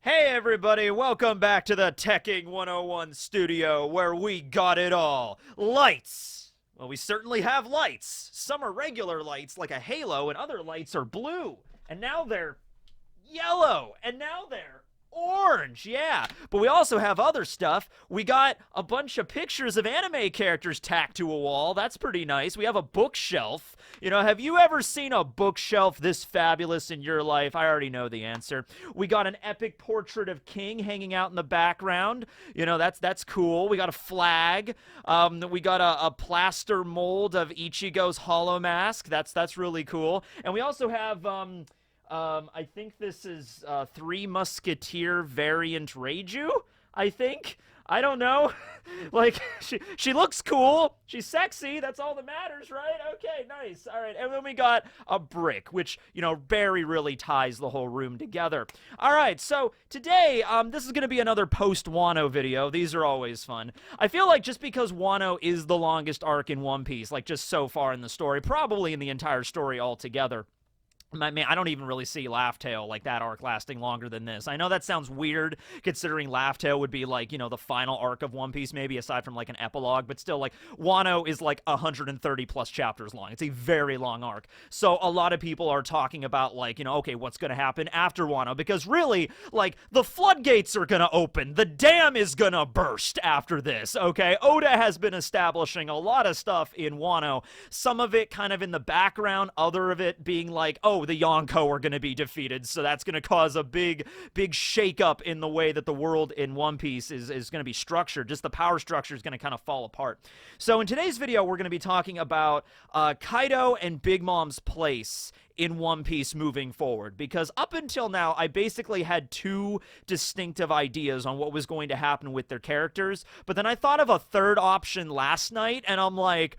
Hey everybody, welcome back to the Tekking101 studio where we got it all. Lights! Well, we certainly have lights. Some are regular lights like a halo and other lights are blue. And now they're yellow. And now they're orange, yeah. But we also have other stuff. We got a bunch of pictures of anime characters tacked to a wall. That's pretty nice. We have a bookshelf. You know, have you ever seen a bookshelf this fabulous in your life? I already know the answer. We got an epic portrait of King hanging out in the background. You know, that's cool. We got a flag. We got a plaster mold of Ichigo's hollow mask. That's really cool. And we also have I think this is Three Musketeer variant Reiju, I think. I don't know. Like, she looks cool. She's sexy. That's all that matters, right? Okay, nice. All right, and then we got a brick, which, you know, very really ties the whole room together. All right, so today, this is going to be another post-Wano video. These are always fun. I feel like just because Wano is the longest arc in One Piece, like just so far in the story, probably in the entire story altogether, I mean, I don't even really see Laugh Tale, like, that arc lasting longer than this. I know that sounds weird, considering Laugh Tale would be, like, you know, the final arc of One Piece, maybe, aside from, like, an epilogue, but still, like, Wano is, like, 130-plus chapters long. It's a very long arc. So a lot of people are talking about, like, you know, okay, what's gonna happen after Wano? Because really, like, the floodgates are gonna open. The dam is gonna burst after this, okay? Oda has been establishing a lot of stuff in Wano. Some of it kind of in the background, other of it being like, oh, the Yonko are going to be defeated, so that's going to cause a big shakeup in the way that the world in One Piece is going to be structured. Just the power structure is going to kind of fall apart. So in today's video, we're going to be talking about Kaido and Big Mom's place in One Piece moving forward, because up until now, I basically had two distinctive ideas on what was going to happen with their characters, but then I thought of a third option last night, and I'm like,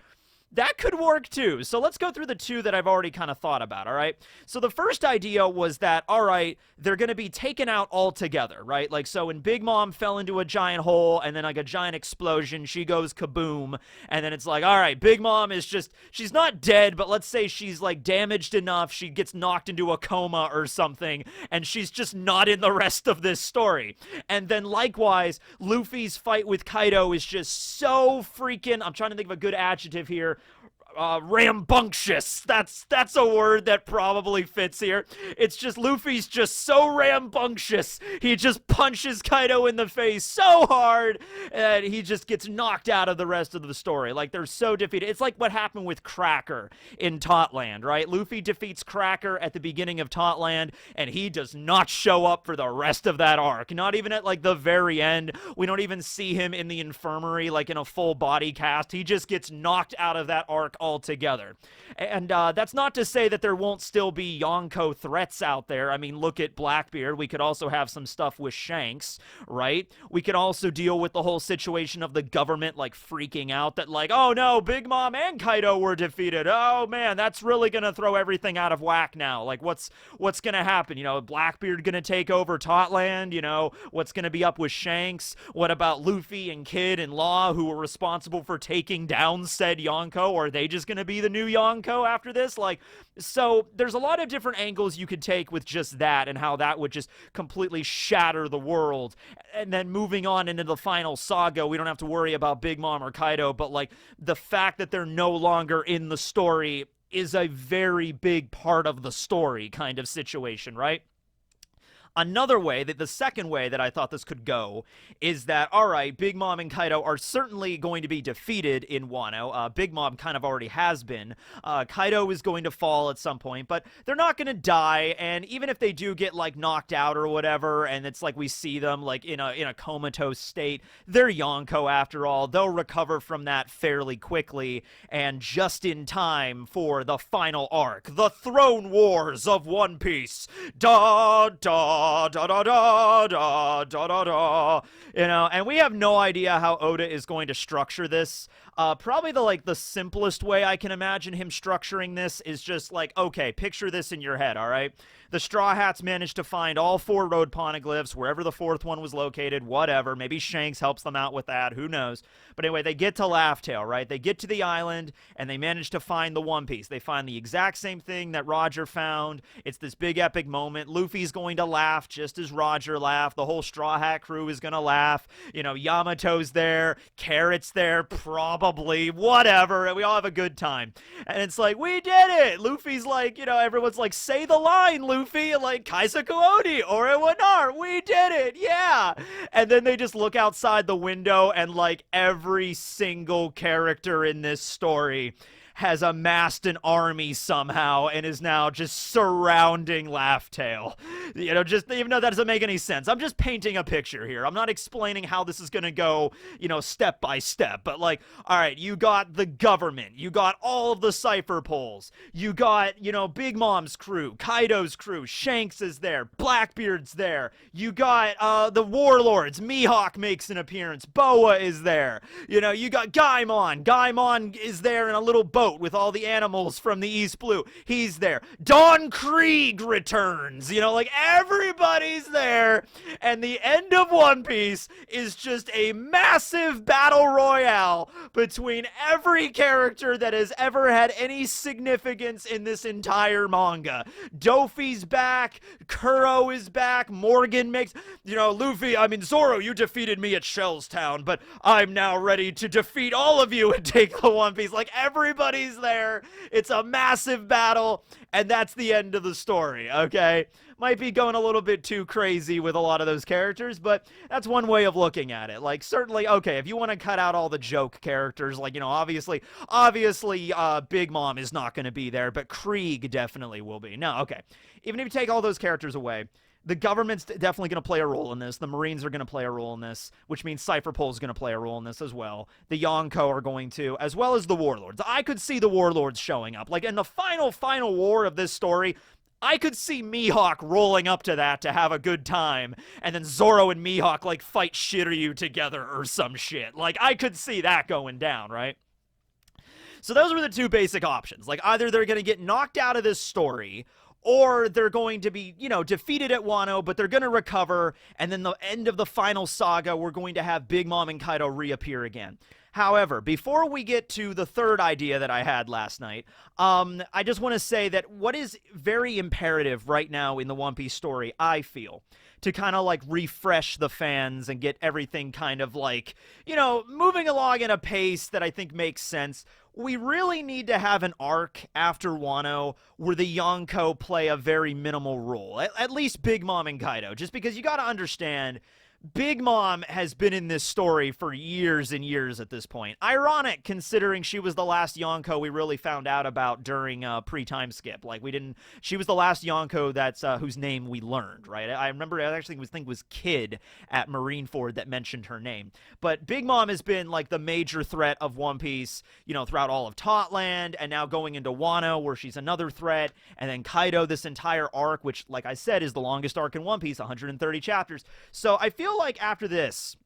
that could work too. So let's go through the two that I've already kind of thought about, all right? So the first idea was that, all right, they're going to be taken out altogether, right? Like, so when Big Mom fell into a giant hole and then like a giant explosion, she goes kaboom. And then it's like, all right, Big Mom is just, she's not dead, but let's say she's like damaged enough. She gets knocked into a coma or something, and she's just not in the rest of this story. And then likewise, Luffy's fight with Kaido is just so freaking, I'm trying to think of a good adjective here, rambunctious. That's a word that probably fits here. It's just Luffy's just so rambunctious. He just punches Kaido in the face so hard and he just gets knocked out of the rest of the story. Like, they're so defeated. It's like what happened with Cracker in Totland, right? Luffy defeats Cracker at the beginning of Totland and he does not show up for the rest of that arc. Not even at like the very end. We don't even see him in the infirmary like in a full body cast. He just gets knocked out of that arc altogether. And that's not to say that there won't still be Yonko threats out there. I mean, look at Blackbeard. We could also have some stuff with Shanks, right? We could also deal with the whole situation of the government like freaking out that like, oh no, Big Mom and Kaido were defeated. Oh man, that's really gonna throw everything out of whack now. Like, what's gonna happen? You know, Blackbeard gonna take over Totland? You know, what's gonna be up with Shanks? What about Luffy and Kid and Law, who were responsible for taking down said Yonko? Are they just going to be the new Yonko after this? Like, so there's a lot of different angles you could take with just that and how that would just completely shatter the world. And then moving on into the final saga, we don't have to worry about Big Mom or Kaido, but like the fact that they're no longer in the story is a very big part of the story kind of situation, right? Another way, that the second way that I thought this could go, is that, all right, Big Mom and Kaido are certainly going to be defeated in Wano. Big Mom kind of already has been. Kaido is going to fall at some point, but they're not going to die, and even if they do get, like, knocked out or whatever, and it's like we see them, like, in a comatose state, they're Yonko after all. They'll recover from that fairly quickly, and just in time for the final arc, the Throne Wars of One Piece. Da, da, da da da da da da da. You know, and we have no idea how Oda is going to structure this. Probably the simplest way I can imagine him structuring this is just like, okay, picture this in your head, all right? The Straw Hats managed to find all 4 road poneglyphs, wherever the 4th one was located, whatever. Maybe Shanks helps them out with that, who knows? But anyway, they get to Laugh Tale, right? They get to the island, and they manage to find the One Piece. They find the exact same thing that Roger found. It's this big epic moment. Luffy's going to Laugh laugh just as Roger laughed. The whole Straw Hat crew is gonna laugh. You know, Yamato's there, Carrot's there, probably, whatever, and we all have a good time. And it's like, we did it! Luffy's like, you know, everyone's like, say the line, Luffy, and like, Kaisa Kuoni, Orewanar, we did it, yeah! And then they just look outside the window, and like, every single character in this story has amassed an army somehow and is now just surrounding Laugh-Tale. You know, just even though that doesn't make any sense. I'm just painting a picture here. I'm not explaining how this is going to go, you know, step by step. But like, all right, you got the government. You got all of the cipher poles. You got, you know, Big Mom's crew, Kaido's crew, Shanks is there, Blackbeard's there. You got the warlords. Mihawk makes an appearance. Boa is there. You know, you got Gaimon. Gaimon is there in a little boat with all the animals from the East Blue. He's there. Don Krieg returns. You know, like everybody's there. And the end of One Piece is just a massive battle royale between every character that has ever had any significance in this entire manga. Dofi's back. Kuro is back. Morgan makes, you know, Luffy, I mean, Zoro, you defeated me at Shellstown, but I'm now ready to defeat all of you and take the One Piece. Like, everybody's there. It's a massive battle, and that's the end of the story, okay? Might be going a little bit too crazy with a lot of those characters, but that's one way of looking at it. Like, certainly, okay, if you want to cut out all the joke characters, like, you know, obviously, Big Mom is not going to be there, but Krieg definitely will be. No, okay. Even if you take all those characters away, the government's definitely going to play a role in this. The Marines are going to play a role in this, which means Cypher Pole's going to play a role in this as well. The Yonko are going to, as well as the Warlords. I could see the Warlords showing up. Like, in the final war of this story, I could see Mihawk rolling up to that to have a good time, and then Zoro and Mihawk, like, fight Shiryu together or some shit. Like, I could see that going down, right? So those were the two basic options. Like, either they're going to get knocked out of this story, or they're going to be, you know, defeated at Wano, but they're going to recover, and then the end of the final saga, we're going to have Big Mom and Kaido reappear again. However, before we get to the third idea that I had last night, I just want to say that what is very imperative right now in the One Piece story, I feel, to kind of like refresh the fans and get everything kind of like, you know, moving along at a pace that I think makes sense. We really need to have an arc after Wano where the Yonko play a very minimal role. At least Big Mom and Kaido. Just because you got to understand, Big Mom has been in this story for years and years at this point. Ironic, considering she was the last Yonko we really found out about during pre-time skip. Like, she was the last Yonko that's whose name we learned, right? I remember, I actually think it was Kid at Marineford that mentioned her name. But Big Mom has been like the major threat of One Piece, you know, throughout all of Totland, and now going into Wano, where she's another threat, and then Kaido, this entire arc, which, like I said, is the longest arc in One Piece, 130 chapters. So I feel like after this,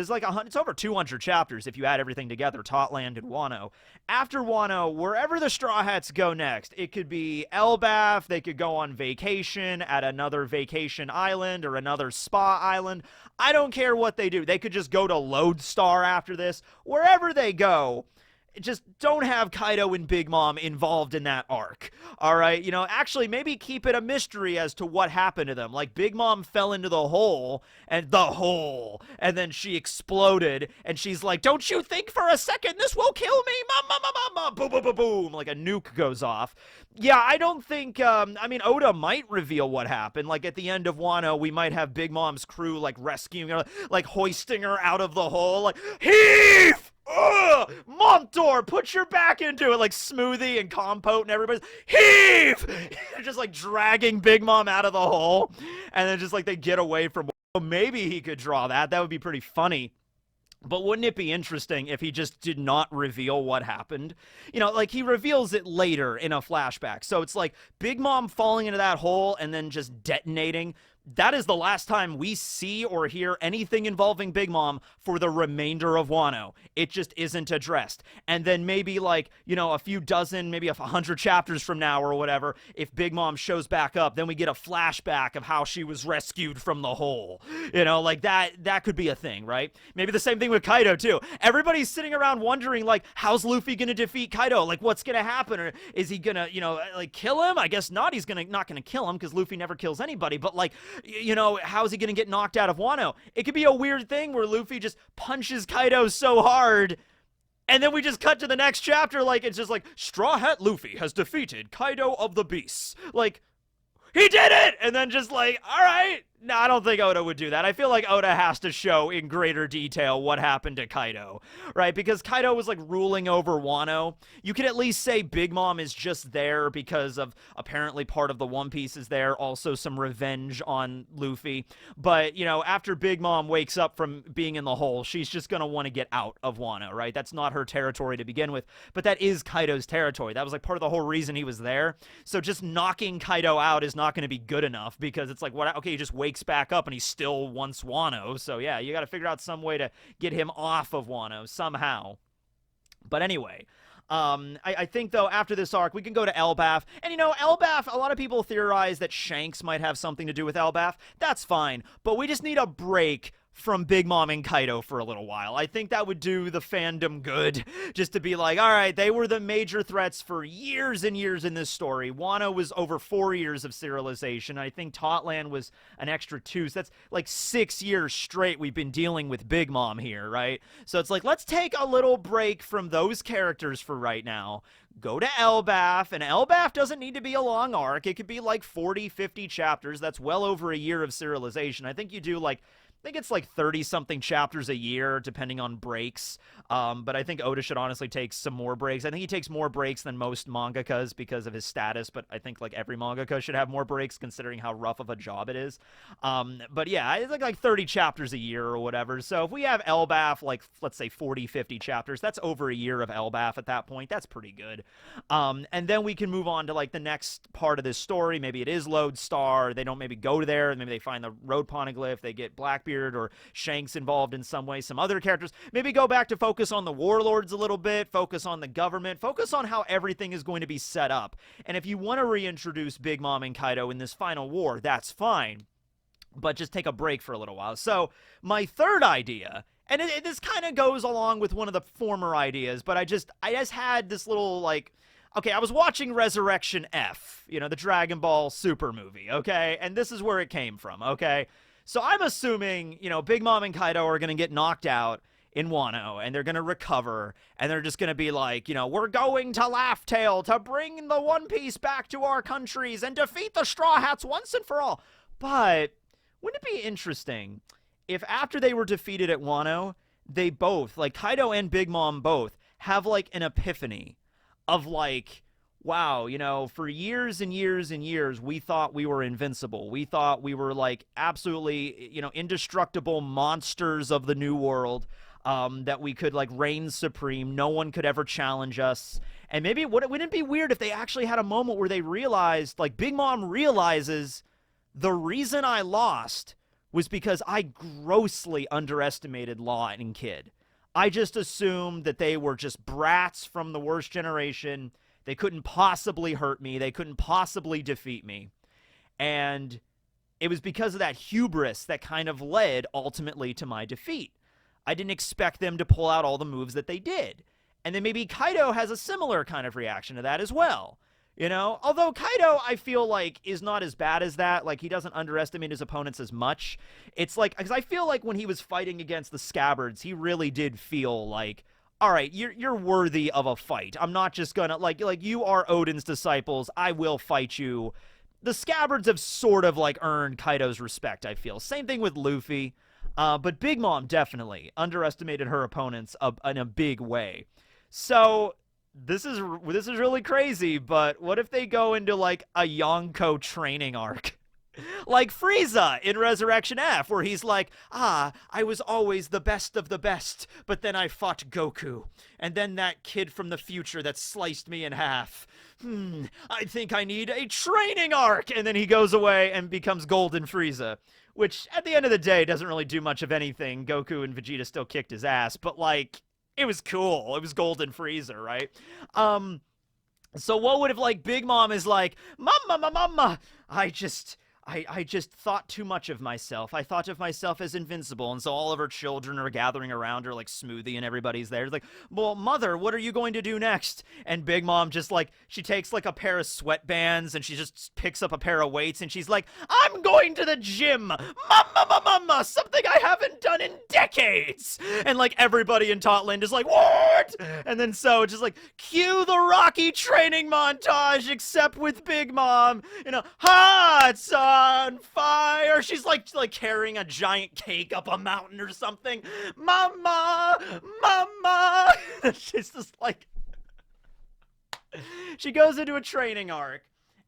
like it's over 200 chapters if you add everything together, Totland and Wano. After Wano, wherever the Straw Hats go next, it could be Elbaf, they could go on vacation at another vacation island or another spa island. I don't care what they do. They could just go to Lodestar after this. Wherever they go, just don't have Kaido and Big Mom involved in that arc, all right? You know, actually, maybe keep it a mystery as to what happened to them. Like, Big Mom fell into the hole, and then she exploded, and she's like, don't you think for a second this will kill me? Mama, boom, boom, boom, boom, like a nuke goes off. Yeah, I don't think, I mean, Oda might reveal what happened. Like, at the end of Wano, we might have Big Mom's crew, like, rescuing her, like, hoisting her out of the hole, like, heave! Ugh! Montor, put your back into it, like Smoothie and Compote and everybody's heave! Just like dragging Big Mom out of the hole, and then just like they get away from. Well, maybe he could draw that. That would be pretty funny. But wouldn't it be interesting if he just did not reveal what happened? You know, like he reveals it later in a flashback. So it's like Big Mom falling into that hole and then just detonating. That is the last time we see or hear anything involving Big Mom for the remainder of Wano. It just isn't addressed. And then maybe like, you know, a few dozen, maybe 100 chapters from now or whatever, if Big Mom shows back up, then we get a flashback of how she was rescued from the hole. You know, like that could be a thing, right? Maybe the same thing with Kaido too. Everybody's sitting around wondering like, how's Luffy gonna defeat Kaido? Like, what's gonna happen? Or is he gonna, you know, like kill him? I guess not. He's not gonna kill him because Luffy never kills anybody. But like, you know, how's he going to get knocked out of Wano? It could be a weird thing where Luffy just punches Kaido so hard, and then we just cut to the next chapter like it's just like, Straw Hat Luffy has defeated Kaido of the Beasts. Like, he did it! And then just like, all right. No, I don't think Oda would do that. I feel like Oda has to show in greater detail what happened to Kaido, right? Because Kaido was like ruling over Wano. You could at least say Big Mom is just there because of apparently part of the One Piece is there. Also some revenge on Luffy. But, you know, after Big Mom wakes up from being in the hole, she's just going to want to get out of Wano, right? That's not her territory to begin with. But that is Kaido's territory. That was like part of the whole reason he was there. So just knocking Kaido out is not going to be good enough because it's like, what? Okay, he just wakes back up and he still wants Wano. So yeah, you got to figure out some way to get him off of Wano somehow. But anyway, I think, though, after this arc, we can go to Elbaf. And, you know, Elbaf, a lot of people theorize that Shanks might have something to do with Elbaf. That's fine. But we just need a break from Big Mom and Kaido for a little while. I think that would do the fandom good, just to be like, all right, they were the major threats for years and years in this story. Wano was over 4 years of serialization. I think Totland was an extra 2, so that's like 6 years straight we've been dealing with Big Mom here, right? So it's like, let's take a little break from those characters for right now. Go to Elbaf, and Elbaf doesn't need to be a long arc. It could be like 40, 50 chapters. That's well over a year of serialization. I think you do like, I think it's like 30-something chapters a year, depending on breaks. But I think Oda should honestly take some more breaks. I think he takes more breaks than most mangakas because of his status, but I think like every mangaka should have more breaks considering how rough of a job it is. But yeah, it's like 30 chapters a year or whatever. So if we have Elbaf, like, let's say 40, 50 chapters, that's over a year of Elbaf at that point. That's pretty good. And then we can move on to like the next part of this story. Maybe it is Lodestar. They don't maybe go there. Maybe they find the road poneglyph. They get Blackbeard or Shanks involved in some way, some other characters. Maybe go back to focus on the warlords a little bit, focus on the government, focus on how everything is going to be set up. And if you want to reintroduce Big Mom and Kaido in this final war, that's fine. But just take a break for a little while. So my third idea, and this kind of goes along with one of the former ideas, but I just had this little like, okay, I was watching Resurrection F, you know, the Dragon Ball Super movie, okay? And this is where it came from, okay? So I'm assuming, you know, Big Mom and Kaido are going to get knocked out in Wano, and they're going to recover, and they're just going to be like, you know, we're going to Laugh Tale to bring the One Piece back to our countries and defeat the Straw Hats once and for all. But wouldn't it be interesting if after they were defeated at Wano, they both, like Kaido and Big Mom both, have like an epiphany of like, wow, you know, for years and years and years, we thought we were invincible. We thought we were like absolutely, you know, indestructible monsters of the new world, that we could like reign supreme. No one could ever challenge us. And maybe wouldn't it be weird if they actually had a moment where they realized, like Big Mom realizes, the reason I lost was because I grossly underestimated Law and Kid. I just assumed that they were just brats from the worst generation. They couldn't possibly hurt me. They couldn't possibly defeat me. And it was because of that hubris that kind of led ultimately to my defeat. I didn't expect them to pull out all the moves that they did. And then maybe Kaido has a similar kind of reaction to that as well. You know, although Kaido, I feel like, is not as bad as that. Like, he doesn't underestimate his opponents as much. It's like, because I feel like when he was fighting against the Scabbards, he really did feel like, all right, you're worthy of a fight. I'm not just gonna, like you are Odin's disciples. I will fight you. The Scabbards have sort of, like, earned Kaido's respect, I feel. Same thing with Luffy. But Big Mom definitely underestimated her opponents in a big way. So this is really crazy, but what if they go into, like, a Yonko training arc? Like Frieza in Resurrection F, where he's like, I was always the best of the best, but then I fought Goku, and then that kid from the future that sliced me in half. I think I need a training arc, and then he goes away and becomes Golden Frieza, which at the end of the day doesn't really do much of anything. Goku and Vegeta still kicked his ass, but like, it was cool. It was Golden Frieza, right? So what would if like Big Mom is like, Mama, I just thought too much of myself. I thought of myself as invincible, and so all of her children are gathering around her like Smoothie, and everybody's there. It's like, well, mother, what are you going to do next? And Big Mom just like, she takes like a pair of sweatbands, and she just picks up a pair of weights, and she's like, I'm going to the gym! Mama, something I haven't done in decades! And like everybody in Totland is like, what? And then so just like, cue the Rocky training montage, except with Big Mom. You know, it's on fire. She's like carrying a giant cake up a mountain or something. Mama. She's just like, she goes into a training arc.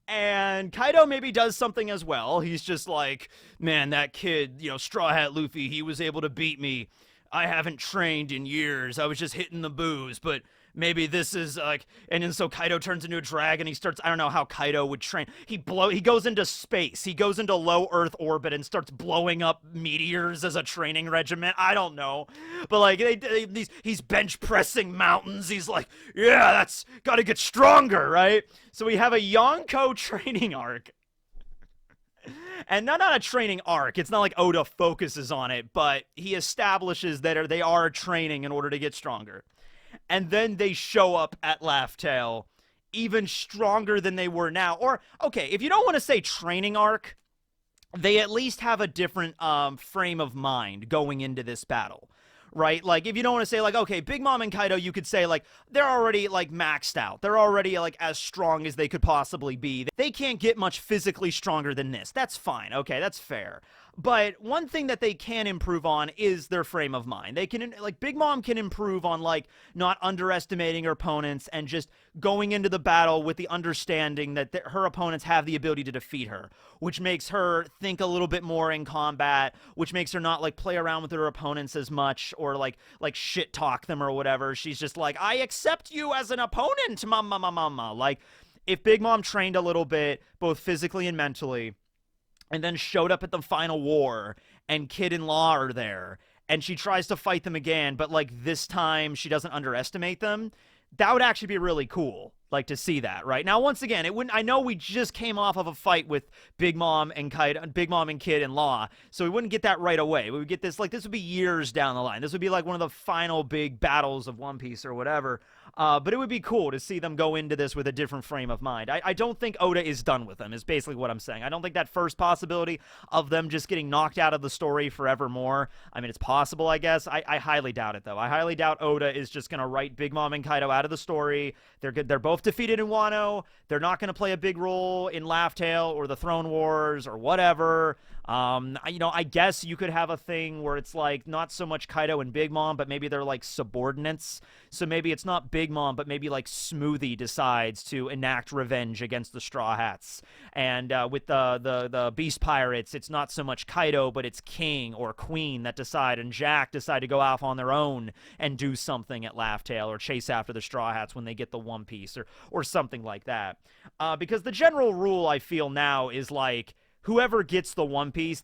And Kaido maybe does something as well. He's just like, man, that kid, you know, Straw Hat Luffy, he was able to beat me. I haven't trained in years. I was just hitting the booze, but maybe this is like, and then so Kaido turns into a dragon. He starts, I don't know how Kaido would train. He goes into space. He goes into low Earth orbit and starts blowing up meteors as a training regimen. I don't know, but like he's bench pressing mountains. He's like, yeah, that's gotta get stronger, right? So we have a Yonko training arc. And not a training arc. It's not like Oda focuses on it, but he establishes that they are training in order to get stronger. And then they show up at Laugh Tale even stronger than they were now. Or, okay, if you don't want to say training arc, they at least have a different frame of mind going into this battle. Right? Like, if you don't want to say, like, okay, Big Mom and Kaido, you could say, like, they're already, like, maxed out. They're already, like, as strong as they could possibly be. They can't get much physically stronger than this. That's fine. Okay, that's fair. But one thing that they can improve on is their frame of mind. They can, like, Big Mom can improve on, like, not underestimating her opponents and just going into the battle with the understanding that her opponents have the ability to defeat her, which makes her think a little bit more in combat, which makes her not, like, play around with her opponents as much or, like shit talk them or whatever. She's just like, I accept you as an opponent, mama. Like, if Big Mom trained a little bit, both physically and mentally, and then showed up at the final war, and Kid and Law are there, and she tries to fight them again, but, like, this time she doesn't underestimate them, that would actually be really cool, like, to see that, right? Now, once again, it wouldn't. I know we just came off of a fight with Big Mom and Kid and Law, so we wouldn't get that right away. We would get this, like, this would be years down the line. This would be, like, one of the final big battles of One Piece or whatever. But it would be cool to see them go into this with a different frame of mind. I don't think Oda is done with them, is basically what I'm saying. I don't think that first possibility of them just getting knocked out of the story forevermore, I mean, it's possible, I guess. I highly doubt it, though. I highly doubt Oda is just going to write Big Mom and Kaido out of the story. They're good. They're both defeated in Wano. They're not going to play a big role in Laugh Tale or the Throne Wars or whatever. You know, I guess you could have a thing where it's like not so much Kaido and Big Mom, but maybe they're like subordinates. So maybe it's not Big Mom, but maybe like Smoothie decides to enact revenge against the Straw Hats. And with the Beast Pirates, it's not so much Kaido, but it's King or Queen that decide, and Jack decide to go off on their own and do something at Laugh Tale or chase after the Straw Hats when they get the One Piece or something like that. Because the general rule I feel now is like, whoever gets the One Piece,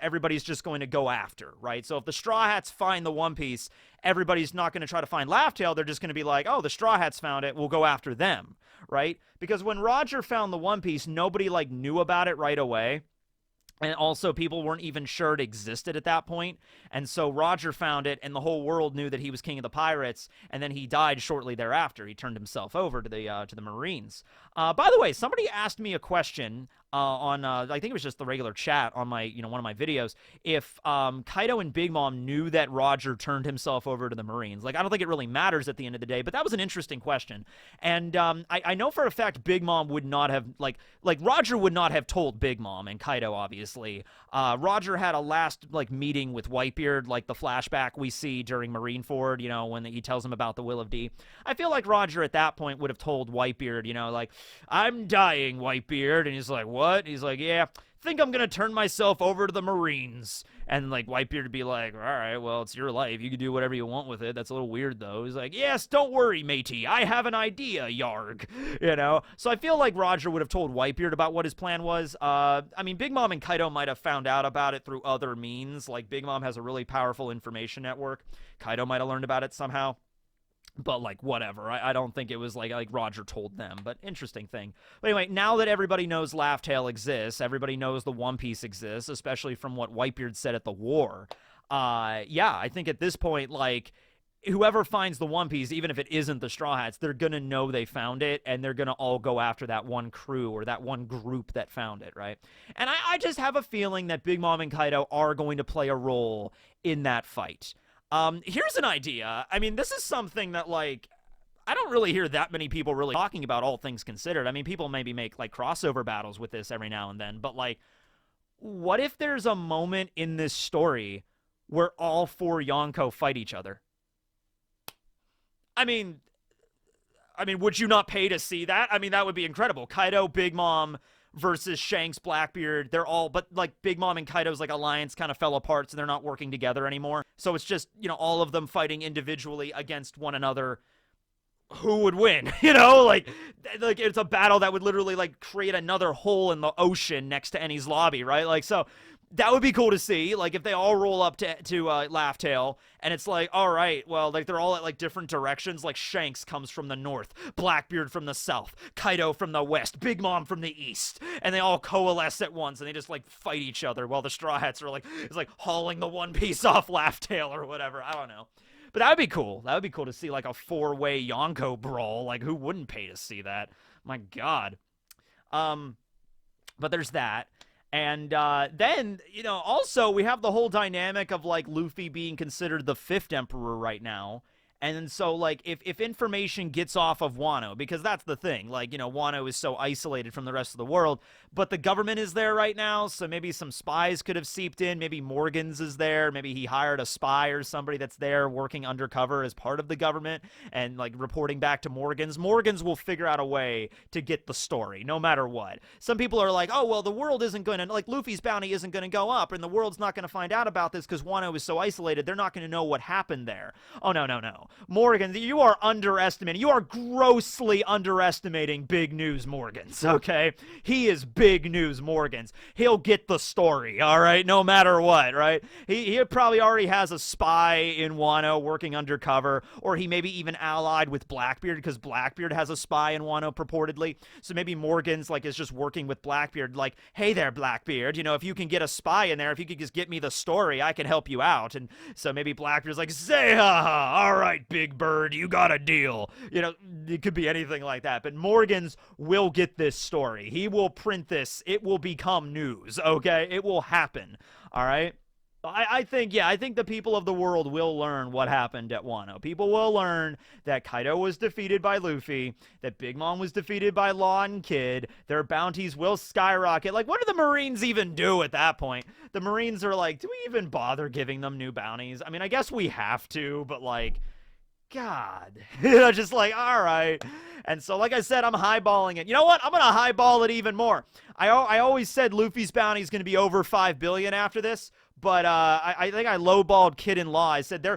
everybody's just going to go after, right? So if the Straw Hats find the One Piece, everybody's not going to try to find Laugh Tale. They're just going to be like, oh, the Straw Hats found it. We'll go after them, right? Because when Roger found the One Piece, nobody like knew about it right away. And also, people weren't even sure it existed at that point. And so Roger found it, and the whole world knew that he was king of the pirates. And then he died shortly thereafter. He turned himself over to the Marines. By the way, somebody asked me a question on I think it was just the regular chat on my one of my videos, if Kaido and Big Mom knew that Roger turned himself over to the Marines. Like, I don't think it really matters at the end of the day, but that was an interesting question. And I know for a fact Big Mom would not have like Roger would not have told Big Mom and Kaido, obviously. Roger had a last meeting with Whitebeard, like the flashback we see during Marineford, when he tells him about the Will of D. I feel like Roger at that point would have told Whitebeard, like, I'm dying, Whitebeard, and he's like, what? He's like, yeah, think I'm gonna turn myself over to the Marines. And like Whitebeard would be like, all right, well, it's your life, you can do whatever you want with it. That's a little weird though. He's like, yes, don't worry, matey, I have an idea, yarg. So I feel like Roger would have told Whitebeard about what his plan was. I mean, Big Mom and Kaido might have found out about it through other means. Like, Big Mom has a really powerful information network. Kaido might have learned about it somehow. But, like, whatever. I don't think it was like Roger told them, but interesting thing. But anyway, now that everybody knows Laugh Tale exists, everybody knows the One Piece exists, especially from what Whitebeard said at the war. Yeah, I think at this point, like, whoever finds the One Piece, even if it isn't the Straw Hats, they're going to know they found it, and they're going to all go after that one crew or that one group that found it, right? And I just have a feeling that Big Mom and Kaido are going to play a role in that fight. Here's an idea. I mean, this is something that, like, I don't really hear that many people really talking about, all things considered. I mean, people maybe make, like, crossover battles with this every now and then, but, like, what if there's a moment in this story where all four Yonko fight each other? I mean, would you not pay to see that? I mean, that would be incredible. Kaido, Big Mom versus Shanks, Blackbeard. They're all, but like Big Mom and Kaido's like alliance kind of fell apart, so they're not working together anymore. So it's just, you know, all of them fighting individually against one another. Who would win? You know, like it's a battle that would literally like create another hole in the ocean next to Eni's lobby, right? Like, so that would be cool to see. Like, if they all roll up to Laugh Tale, and it's like, all right, well, like they're all at like different directions. Like Shanks comes from the north, Blackbeard from the south, Kaido from the west, Big Mom from the east, and they all coalesce at once, and they just like fight each other while the Straw Hats are like, it's like hauling the One Piece off Laugh Tale or whatever. I don't know. But that would be cool. That would be cool to see, like, a four-way Yonko brawl. Like, who wouldn't pay to see that? My God. But there's that. And then, you know, also we have the whole dynamic of, like, Luffy being considered the fifth emperor right now. And so, like, if information gets off of Wano, because that's the thing, like, you know, Wano is so isolated from the rest of the world, but the government is there right now, so maybe some spies could have seeped in, maybe Morgans is there, maybe he hired a spy or somebody that's there working undercover as part of the government, and, like, reporting back to Morgans. Morgans will figure out a way to get the story, no matter what. Some people are like, oh, well, the world isn't going to, like, Luffy's bounty isn't going to go up, and the world's not going to find out about this because Wano is so isolated, they're not going to know what happened there. Oh, no, no, no. Morgan, you are underestimating. You are grossly underestimating Big News Morgans, okay? He is Big News Morgans. He'll get the story, all right? No matter what, right? He probably already has a spy in Wano working undercover, or he maybe even allied with Blackbeard because Blackbeard has a spy in Wano purportedly. So maybe Morgans, like, is just working with Blackbeard, like, hey there, Blackbeard, you know, if you can get a spy in there, if you could just get me the story, I can help you out. And so maybe Blackbeard's like, say ha, all right, Big Bird, you got a deal. You know, it could be anything like that. But Morgans will get this story. He will print this. It will become news, okay? It will happen, all right? I think the people of the world will learn what happened at Wano. People will learn that Kaido was defeated by Luffy, that Big Mom was defeated by Law and Kid. Their bounties will skyrocket. Like, what do the Marines even do at that point? The Marines are like, do we even bother giving them new bounties? I mean, I guess we have to, but, like, God, you know, just like, all right. And so, like I said, I'm highballing it. You know what? I'm going to highball it even more. I always said Luffy's bounty is going to be over 5 billion after this. But I think I lowballed Kid and Law. I said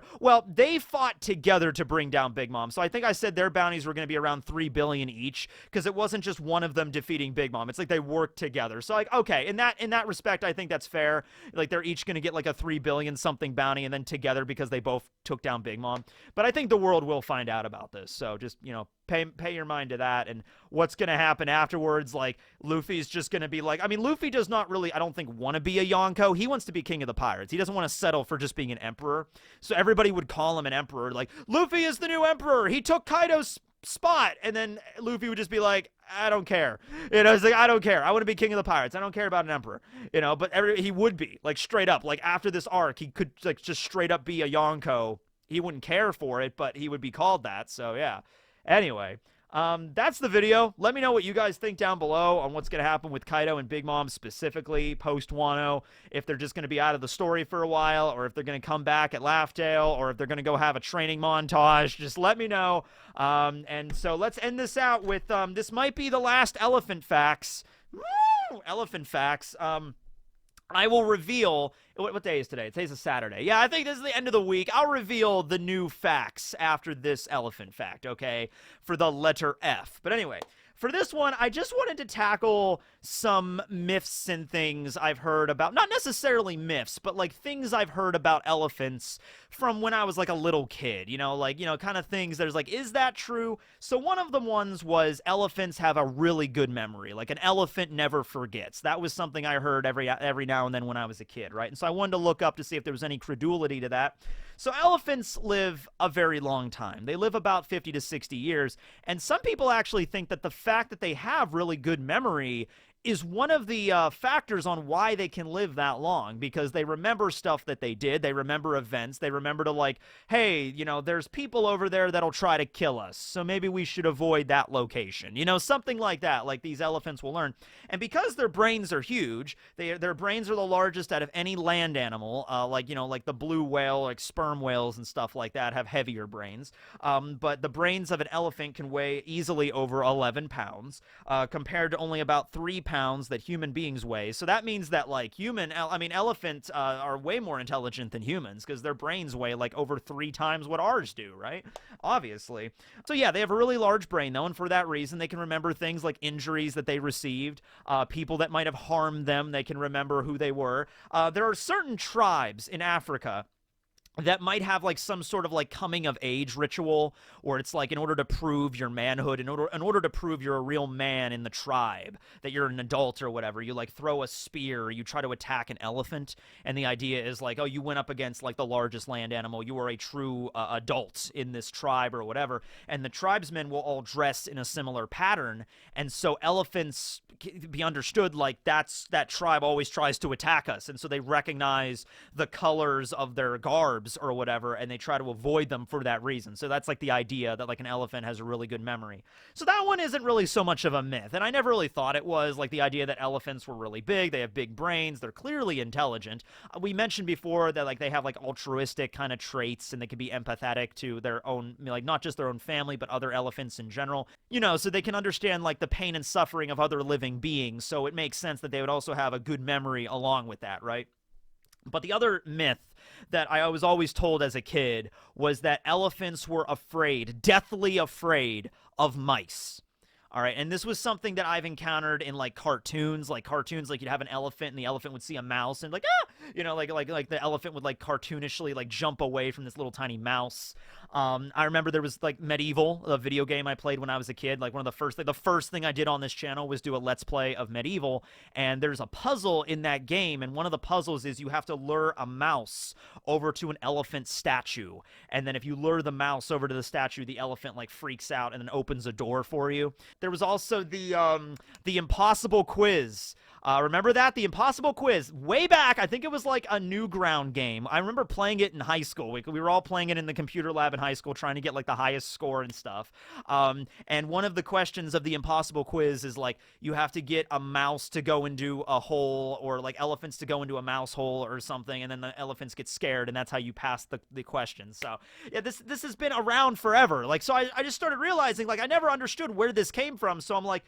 they fought together to bring down Big Mom. So I think I said their bounties were going to be around 3 billion each because it wasn't just one of them defeating Big Mom. It's like they worked together. So, like, okay, in that respect, I think that's fair. Like, they're each going to get like a 3 billion something bounty and then together because they both took down Big Mom. But I think the world will find out about this. So just, you know, pay your mind to that and what's going to happen afterwards. Like, Luffy's just going to be like, I mean, Luffy does not really, I don't think, want to be a Yonko. He wants to be king of the pirates. He doesn't want to settle for just being an emperor. So everybody would call him an emperor. Like, Luffy is the new emperor. He took Kaido's spot. And then Luffy would just be like, I don't care. You know, it's like, I don't care. I want to be king of the pirates. I don't care about an emperor. You know, but he would be, like, straight up. Like, after this arc, he could, like, just straight up be a Yonko. He wouldn't care for it, but he would be called that. So, yeah. Anyway, that's the video. Let me know what you guys think down below on what's going to happen with Kaido and Big Mom specifically post-Wano. If they're just going to be out of the story for a while, or if they're going to come back at Laugh Tale, or if they're going to go have a training montage. Just let me know. And so let's end this out with, this might be the last Elephant Facts. Woo! Elephant Facts. I will reveal, what day is today? Today's a Saturday. Yeah, I think this is the end of the week. I'll reveal the new facts after this elephant fact, okay, for the letter F. But anyway, For this one, I just wanted to tackle some myths and things I've heard about. Not necessarily myths, but like things I've heard about elephants from when I was like a little kid. Kind of things there's like, is that true? So one of the ones was elephants have a really good memory. Like an elephant never forgets. That was something I heard every now and then when I was a kid, right? And so I wanted to look up to see if there was any credulity to that. So elephants live a very long time. They live about 50 to 60 years. And some people actually think that the fact that they have really good memory is one of the factors on why they can live that long, because they remember stuff that they did. They remember events. They remember to like, hey, there's people over there that'll try to kill us, so maybe we should avoid that location. Something like that, like these elephants will learn. And because their brains are huge, their brains are the largest out of any land animal, like the blue whale, like sperm whales and stuff like that have heavier brains. But the brains of an elephant can weigh easily over 11 pounds, compared to only about 3 pounds that human beings weigh. So that means that like elephants are way more intelligent than humans, because their brains weigh like over 3 times what ours do, right? Obviously. So yeah, they have a really large brain though, and for that reason they can remember things like injuries that they received, people that might have harmed them. They can remember who they were. There are certain tribes in Africa that might have like some sort of like coming of age ritual, or it's like in order to prove your manhood, in order to prove you're a real man in the tribe, that you're an adult or whatever, you like throw a spear, or you try to attack an elephant, and the idea is like, oh, you went up against like the largest land animal, you are a true adult in this tribe or whatever, and the tribesmen will all dress in a similar pattern, and so elephants be understood like that tribe always tries to attack us, and so they recognize the colors of their garb or whatever, and they try to avoid them for that reason. So that's like the idea that like an elephant has a really good memory. So that one isn't really so much of a myth, and I never really thought it was, like the idea that elephants were really big, they have big brains, they're clearly intelligent. We mentioned before that like they have like altruistic kind of traits, and they can be empathetic to their own, like not just their own family, but other elephants in general, so they can understand like the pain and suffering of other living beings. So it makes sense that they would also have a good memory along with that, right? But the other myth that I was always told as a kid was that elephants were deathly afraid of mice. All right, and this was something that I've encountered in like cartoons, like you'd have an elephant and the elephant would see a mouse and like, like the elephant would like cartoonishly like jump away from this little tiny mouse. I remember there was like Medieval, a video game I played when I was a kid. Like the first thing I did on this channel was do a Let's Play of Medieval, and there's a puzzle in that game, and one of the puzzles is you have to lure a mouse over to an elephant statue, and then if you lure the mouse over to the statue, the elephant like freaks out and then opens a door for you. There was also the Impossible Quiz. Remember that? The Impossible Quiz. Way back, I think it was like a Newground game. I remember playing it in high school. We were all playing it in the computer lab in high school, trying to get like the highest score and stuff. And one of the questions of the Impossible Quiz is like, you have to get a mouse to go into a hole, or like elephants to go into a mouse hole or something, and then the elephants get scared, and that's how you pass the question. So yeah, this has been around forever. Like, so I just started realizing like I never understood where this came from. So I'm like,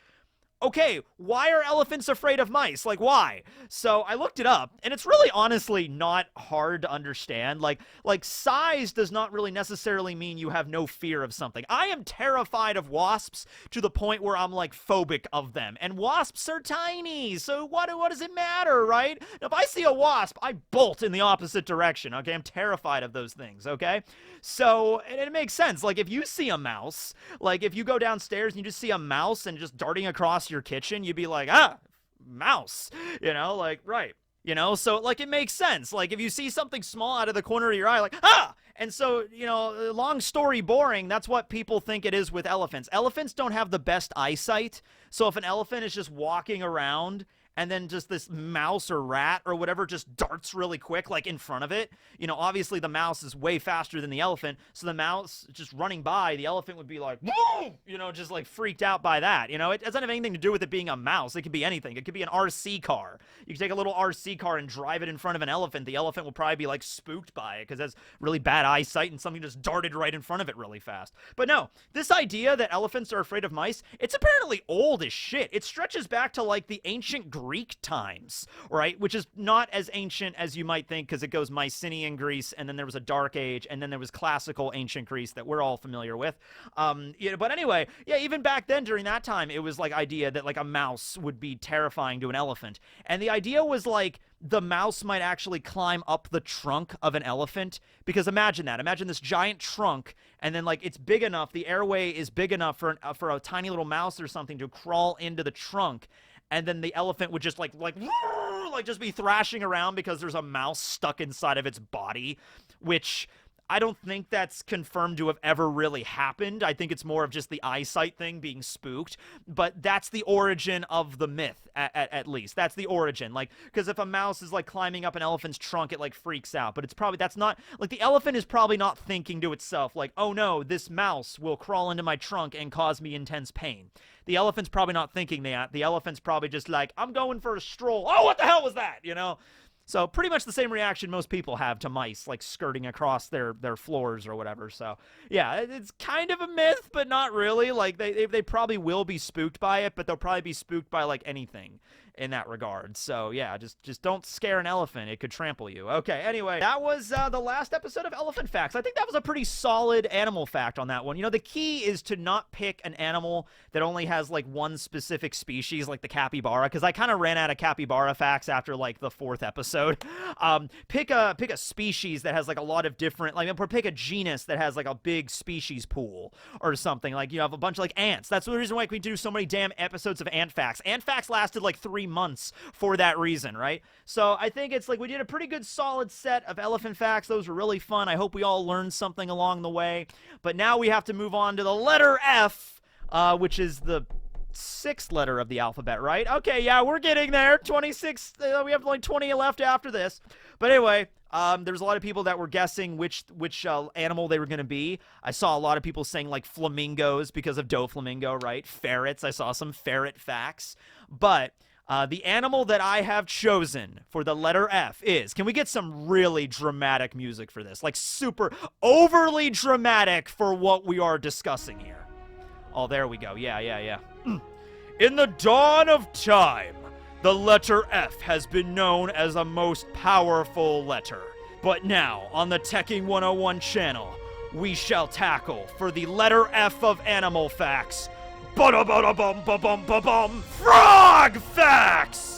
okay, why are elephants afraid of mice? Like, why? So I looked it up, and it's really honestly not hard to understand. Like size does not really necessarily mean you have no fear of something. I am terrified of wasps to the point where I'm like phobic of them. And wasps are tiny, so what does it matter, right? If I see a wasp, I bolt in the opposite direction, okay? I'm terrified of those things, okay? So it makes sense. Like, if you see a mouse, like if you go downstairs and you just see a mouse and just darting across your kitchen, you'd be like, mouse, like, right. So like it makes sense. Like if you see something small out of the corner of your eye, like, and so, long story boring, that's what people think it is with elephants. Elephants don't have the best eyesight. So if an elephant is just walking around and then just this mouse or rat or whatever just darts really quick, like in front of it, obviously the mouse is way faster than the elephant, so the mouse just running by, the elephant would be like, whoa, just like freaked out by that. It doesn't have anything to do with it being a mouse. It could be anything. It could be an RC car. You can take a little RC car and drive it in front of an elephant. The elephant will probably be like spooked by it because it has really bad eyesight and something just darted right in front of it really fast. But no, this idea that elephants are afraid of mice, it's apparently old as shit. It stretches back to like the ancient Greeks Greek times, right? Which is not as ancient as you might think, because it goes Mycenaean Greece, and then there was a Dark Age, and then there was classical ancient Greece that we're all familiar with. But anyway, yeah, even back then during that time, it was like idea that like a mouse would be terrifying to an elephant. And the idea was like the mouse might actually climb up the trunk of an elephant, because imagine that. Imagine this giant trunk, and then like it's big enough, the airway is big enough for a tiny little mouse or something to crawl into the trunk, and then the elephant would just like just be thrashing around because there's a mouse stuck inside of its body, which I don't think that's confirmed to have ever really happened. I think it's more of just the eyesight thing, being spooked. But that's the origin of the myth, at least. That's the origin. Like, because if a mouse is, like, climbing up an elephant's trunk, it, like, freaks out. But it's probably, that's not, like, the elephant is probably not thinking to itself, like, oh, no, this mouse will crawl into my trunk and cause me intense pain. The elephant's probably not thinking that. The elephant's probably just like, I'm going for a stroll. Oh, what the hell was that? You know? So pretty much the same reaction most people have to mice, like skirting across their floors or whatever. So yeah, it's kind of a myth, but not really. Like they probably will be spooked by it, but they'll probably be spooked by like anything in that regard. So yeah, just don't scare an elephant. It could trample you. Okay, anyway, that was the last episode of Elephant Facts. I think that was a pretty solid animal fact on that one. You know, the key is to not pick an animal that only has like one specific species, like the capybara, because I kind of ran out of capybara facts after like the 4th episode. Pick a species that has like a lot of different, like, or pick a genus that has like a big species pool or something. Like, you have a bunch of like ants. That's the reason why we do so many damn episodes of ant facts. Ant facts lasted like 3 months for that reason, right? So I think it's like we did a pretty good solid set of elephant facts. Those were really fun. I hope we all learned something along the way. But now we have to move on to the letter F, which is the 6th letter of the alphabet, right? Okay, yeah, we're getting there. 26, we have like 20 left after this. But anyway, there's a lot of people that were guessing which animal they were going to be. I saw a lot of people saying like flamingos because of Doflamingo, right? Ferrets, I saw some ferret facts. But the animal that I have chosen for the letter F is, can we get some really dramatic music for this? Like super overly dramatic for what we are discussing here. Oh, there we go. Yeah. In the dawn of time, the letter F has been known as a most powerful letter. But now, on the Tekking101 channel, we shall tackle, for the letter F of animal facts, frog facts!